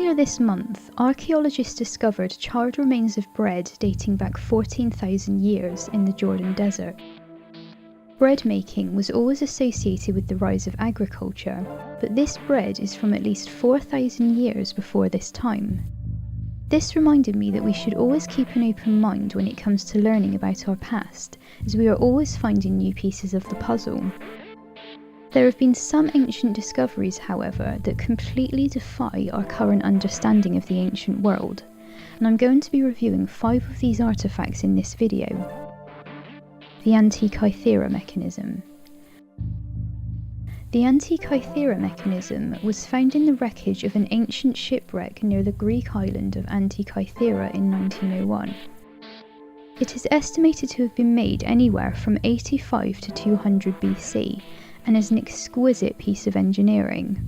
Earlier this month, archaeologists discovered charred remains of bread dating back 14,000 years in the Jordan Desert. Bread making was always associated with the rise of agriculture, but this bread is from at least 4,000 years before this time. This reminded me that we should always keep an open mind when it comes to learning about our past, as we are always finding new pieces of the puzzle. There have been some ancient discoveries, however, that completely defy our current understanding of the ancient world, and I'm going to be reviewing 5 of these artifacts in this video. The Antikythera Mechanism. The Antikythera Mechanism was found in the wreckage of an ancient shipwreck near the Greek island of Antikythera in 1901. It is estimated to have been made anywhere from 85 to 200 BC, and is an exquisite piece of engineering.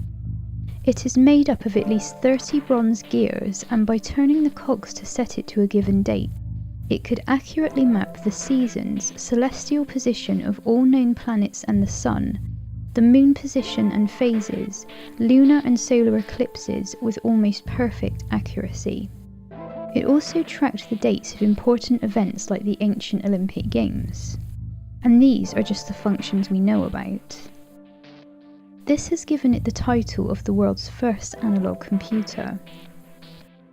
It is made up of at least 30 bronze gears, and by turning the cogs to set it to a given date, it could accurately map the seasons, celestial position of all known planets and the Sun, the Moon position and phases, lunar and solar eclipses with almost perfect accuracy. It also tracked the dates of important events like the ancient Olympic Games. And these are just the functions we know about. This has given it the title of the world's first analog computer.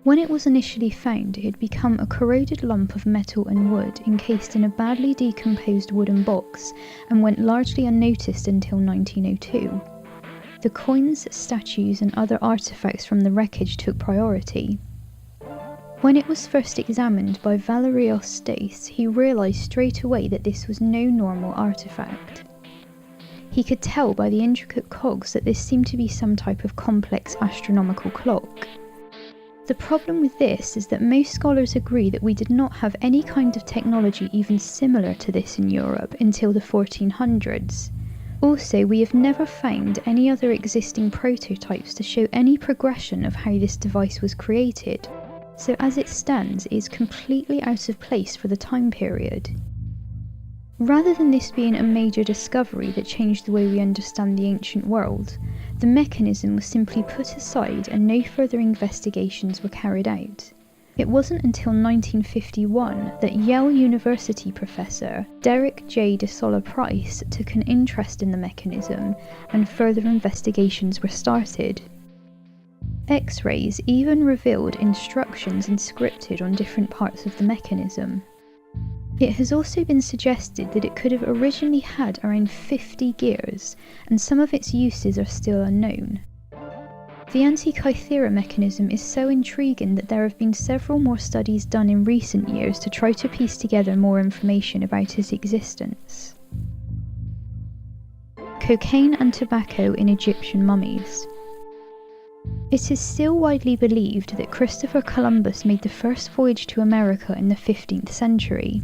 When it was initially found, it had become a corroded lump of metal and wood encased in a badly decomposed wooden box and went largely unnoticed until 1902. The coins, statues and other artifacts from the wreckage took priority. When it was first examined by Valerios Stais, he realised straight away that this was no normal artefact. He could tell by the intricate cogs that this seemed to be some type of complex astronomical clock. The problem with this is that most scholars agree that we did not have any kind of technology even similar to this in Europe until the 1400s. Also, we have never found any other existing prototypes to show any progression of how this device was created, so as it stands, it is completely out of place for the time period. Rather than this being a major discovery that changed the way we understand the ancient world, the mechanism was simply put aside and no further investigations were carried out. It wasn't until 1951 that Yale University professor Derek J. DeSolla Price took an interest in the mechanism and further investigations were started. X-rays even revealed instructions inscripted on different parts of the mechanism. It has also been suggested that it could have originally had around 50 gears, and some of its uses are still unknown. The Antikythera mechanism is so intriguing that there have been several more studies done in recent years to try to piece together more information about its existence. Cocaine and tobacco in Egyptian mummies. It is still widely believed that Christopher Columbus made the first voyage to America in the 15th century.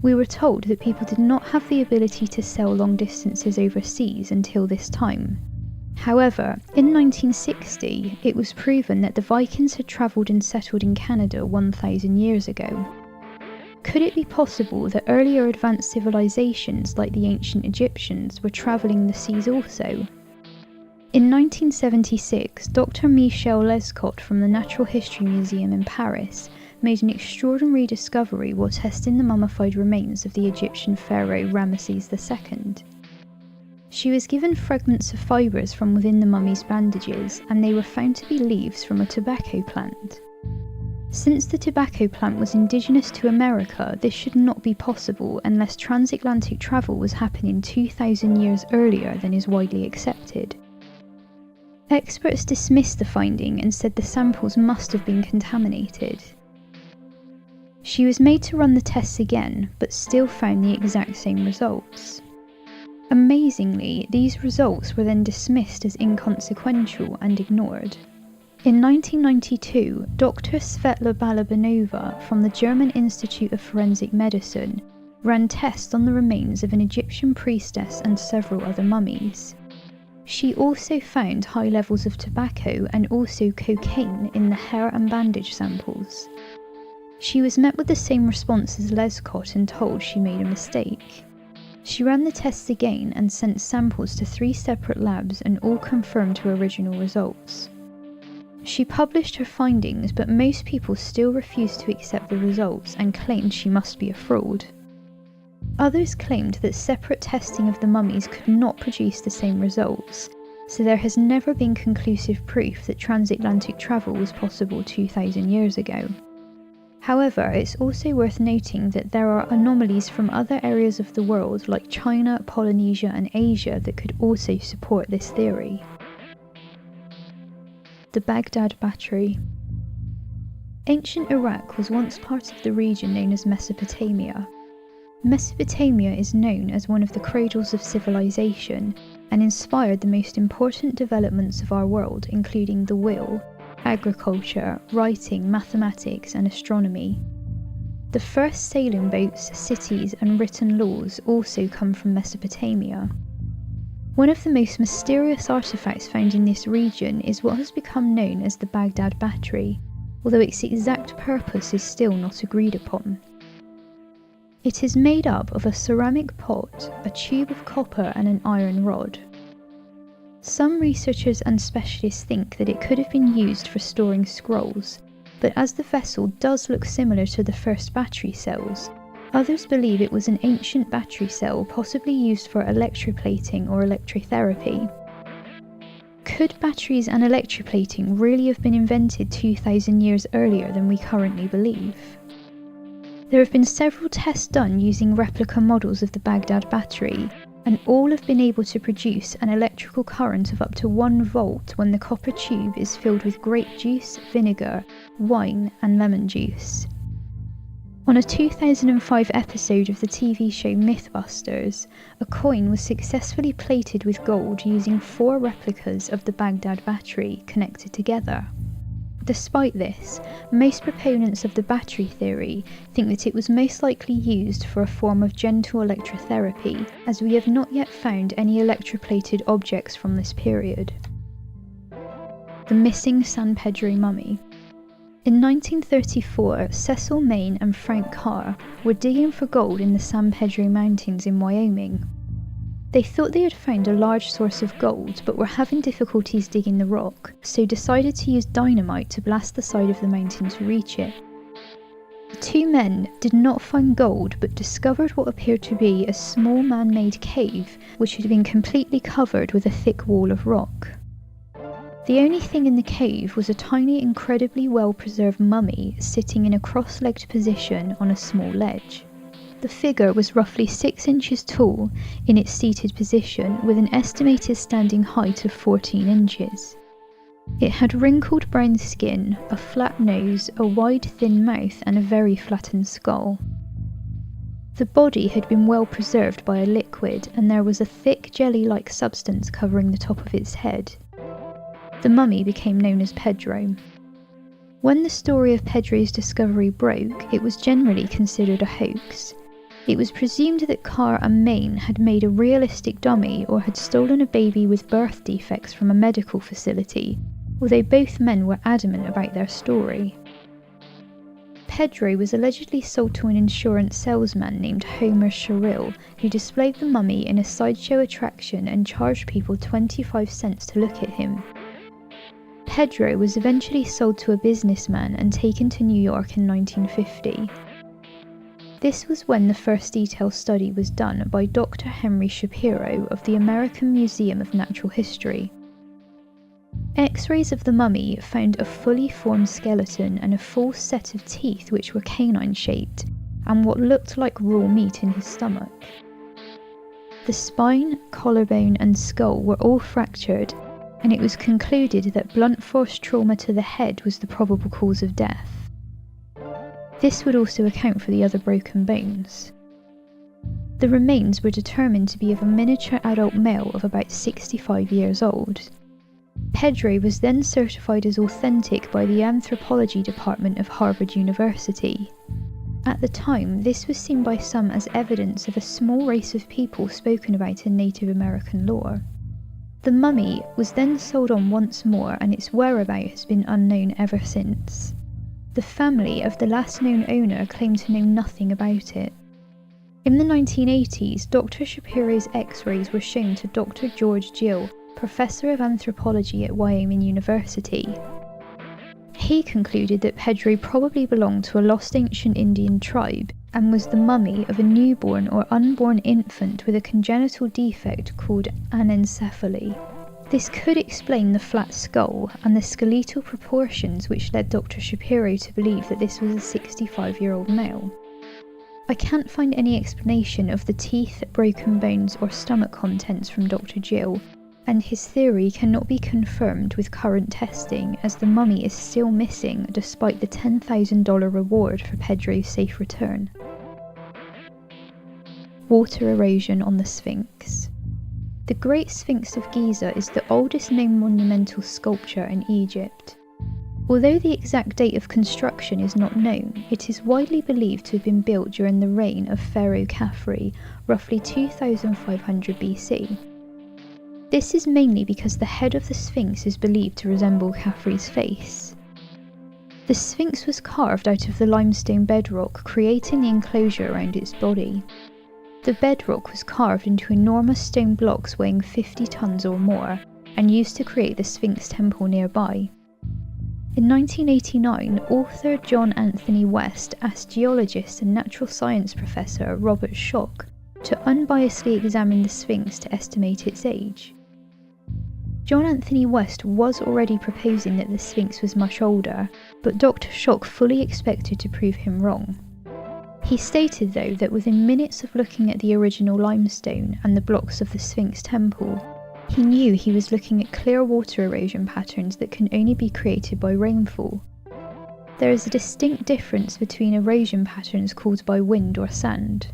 We were told that people did not have the ability to sail long distances overseas until this time. However, in 1960, it was proven that the Vikings had travelled and settled in Canada 1,000 years ago. Could it be possible that earlier advanced civilizations like the ancient Egyptians were travelling the seas also? In 1976, Dr. Michel Lescot from the Natural History Museum in Paris made an extraordinary discovery while testing the mummified remains of the Egyptian pharaoh Ramesses II. She was given fragments of fibres from within the mummy's bandages, and they were found to be leaves from a tobacco plant. Since the tobacco plant was indigenous to America, this should not be possible unless transatlantic travel was happening 2,000 years earlier than is widely accepted. Experts dismissed the finding and said the samples must have been contaminated. She was made to run the tests again, but still found the exact same results. Amazingly, these results were then dismissed as inconsequential and ignored. In 1992, Dr. Svetla Balabanova from the German Institute of Forensic Medicine ran tests on the remains of an Egyptian priestess and several other mummies. She also found high levels of tobacco and also cocaine in the hair and bandage samples. She was met with the same response as Lescot and told she made a mistake. She ran the tests again and sent samples to 3 separate labs and all confirmed her original results. She published her findings, but most people still refused to accept the results and claimed she must be a fraud. Others claimed that separate testing of the mummies could not produce the same results, so there has never been conclusive proof that transatlantic travel was possible 2,000 years ago. However, it's also worth noting that there are anomalies from other areas of the world like China, Polynesia and Asia that could also support this theory. The Baghdad Battery. Ancient Iraq was once part of the region known as Mesopotamia. Mesopotamia is known as one of the cradles of civilization and inspired the most important developments of our world, including the wheel, agriculture, writing, mathematics and astronomy. The first sailing boats, cities and written laws also come from Mesopotamia. One of the most mysterious artifacts found in this region is what has become known as the Baghdad Battery, although its exact purpose is still not agreed upon. It is made up of a ceramic pot, a tube of copper and an iron rod. Some researchers and specialists think that it could have been used for storing scrolls, but as the vessel does look similar to the first battery cells, others believe it was an ancient battery cell possibly used for electroplating or electrotherapy. Could batteries and electroplating really have been invented 2,000 years earlier than we currently believe? There have been several tests done using replica models of the Baghdad Battery, and all have been able to produce an electrical current of up to 1 volt when the copper tube is filled with grape juice, vinegar, wine and lemon juice. On a 2005 episode of the TV show MYTHBUSTERS, a coin was successfully plated with gold using 4 replicas of the Baghdad Battery connected together. Despite this, most proponents of the battery theory think that it was most likely used for a form of gentle electrotherapy, as we have not yet found any electroplated objects from this period. The missing San Pedro Mummy. In 1934, Cecil Main and Frank Carr were digging for gold in the San Pedro Mountains in Wyoming. They thought they had found a large source of gold, but were having difficulties digging the rock, so decided to use dynamite to blast the side of the mountain to reach it. The 2 men did not find gold, but discovered what appeared to be a small man-made cave, which had been completely covered with a thick wall of rock. The only thing in the cave was a tiny, incredibly well-preserved mummy sitting in a cross-legged position on a small ledge. The figure was roughly 6 inches tall in its seated position, with an estimated standing height of 14 inches. It had wrinkled brown skin, a flat nose, a wide thin mouth and a very flattened skull. The body had been well preserved by a liquid, and there was a thick jelly-like substance covering the top of its head. The mummy became known as Pedro. When the story of Pedro's discovery broke, it was generally considered a hoax. It was presumed that Carr and Main had made a realistic dummy or had stolen a baby with birth defects from a medical facility, although both men were adamant about their story. Pedro was allegedly sold to an insurance salesman named Homer Sherrill, who displayed the mummy in a sideshow attraction and charged people 25 cents to look at him. Pedro was eventually sold to a businessman and taken to New York in 1950. This was when the first detailed study was done by Dr. Henry Shapiro of the American Museum of Natural History. X-rays of the mummy found a fully formed skeleton and a full set of teeth which were canine-shaped, and what looked like raw meat in his stomach. The spine, collarbone and skull were all fractured, and it was concluded that blunt force trauma to the head was the probable cause of death. This would also account for the other broken bones. The remains were determined to be of a miniature adult male of about 65 years old. Pedro was then certified as authentic by the anthropology department of Harvard University. At the time, this was seen by some as evidence of a small race of people spoken about in Native American lore. The mummy was then sold on once more, and its whereabouts has been unknown ever since. The family of the last known owner claimed to know nothing about it. In the 1980s, Dr. Shapiro's X-rays were shown to Dr. George Gill, Professor of Anthropology at Wyoming University. He concluded that Pedro probably belonged to a lost ancient Indian tribe and was the mummy of a newborn or unborn infant with a congenital defect called anencephaly. This could explain the flat skull and the skeletal proportions which led Dr. Shapiro to believe that this was a 65-year-old male. I can't find any explanation of the teeth, broken bones or stomach contents from Dr. Gill, and his theory cannot be confirmed with current testing as the mummy is still missing despite the $10,000 reward for Pedro's safe return. Water erosion on the Sphinx. The Great Sphinx of Giza is the oldest known monumental sculpture in Egypt. Although the exact date of construction is not known, it is widely believed to have been built during the reign of Pharaoh Khafre, roughly 2500 BC. This is mainly because the head of the Sphinx is believed to resemble Khafre's face. The Sphinx was carved out of the limestone bedrock, creating the enclosure around its body. The bedrock was carved into enormous stone blocks weighing 50 tons or more, and used to create the Sphinx temple nearby. In 1989, author John Anthony West asked geologist and natural science professor Robert Schoch to unbiasedly examine the Sphinx to estimate its age. John Anthony West was already proposing that the Sphinx was much older, but Dr. Schoch fully expected to prove him wrong. He stated though that within minutes of looking at the original limestone and the blocks of the Sphinx temple, he knew he was looking at clear water erosion patterns that can only be created by rainfall. There is a distinct difference between erosion patterns caused by wind or sand.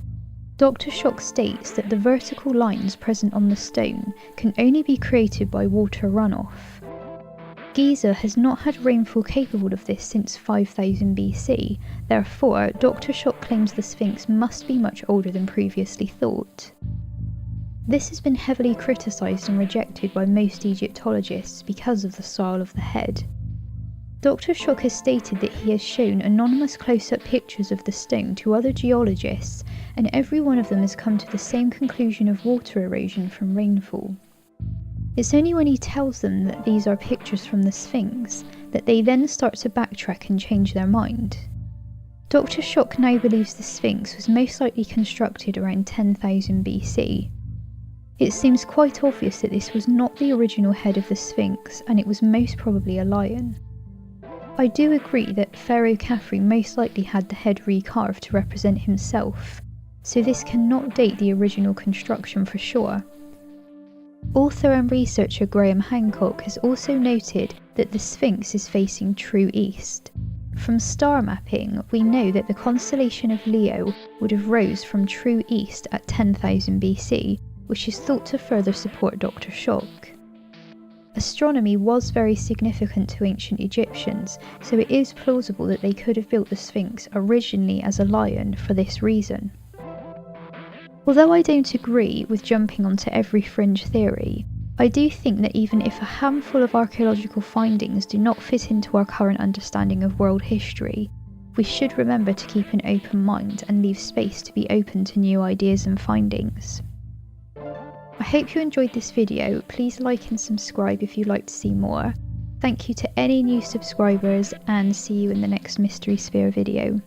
Dr. Schoch states that the vertical lines present on the stone can only be created by water runoff. Giza has not had rainfall capable of this since 5000 BC, therefore Dr. Schoch claims the Sphinx must be much older than previously thought. This has been heavily criticised and rejected by most Egyptologists because of the style of the head. Dr. Schoch has stated that he has shown anonymous close-up pictures of the stone to other geologists, and every one of them has come to the same conclusion of water erosion from rainfall. It's only when he tells them that these are pictures from the Sphinx that they then start to backtrack and change their mind. Dr. Schoch now believes the Sphinx was most likely constructed around 10,000 BC. It seems quite obvious that this was not the original head of the Sphinx, and it was most probably a lion. I do agree that Pharaoh Khafre most likely had the head recarved to represent himself, so this cannot date the original construction for sure. Author and researcher Graham Hancock has also noted that the Sphinx is facing true east. From star mapping, we know that the constellation of Leo would have rose from true east at 10,000 BC, which is thought to further support Dr. Schoch. Astronomy was very significant to ancient Egyptians, so it is plausible that they could have built the Sphinx originally as a lion for this reason. Although I don't agree with jumping onto every fringe theory, I do think that even if a handful of archaeological findings do not fit into our current understanding of world history, we should remember to keep an open mind and leave space to be open to new ideas and findings. I hope you enjoyed this video. Please like and subscribe if you'd like to see more. Thank you to any new subscribers, and see you in the next Mystery Sphere video.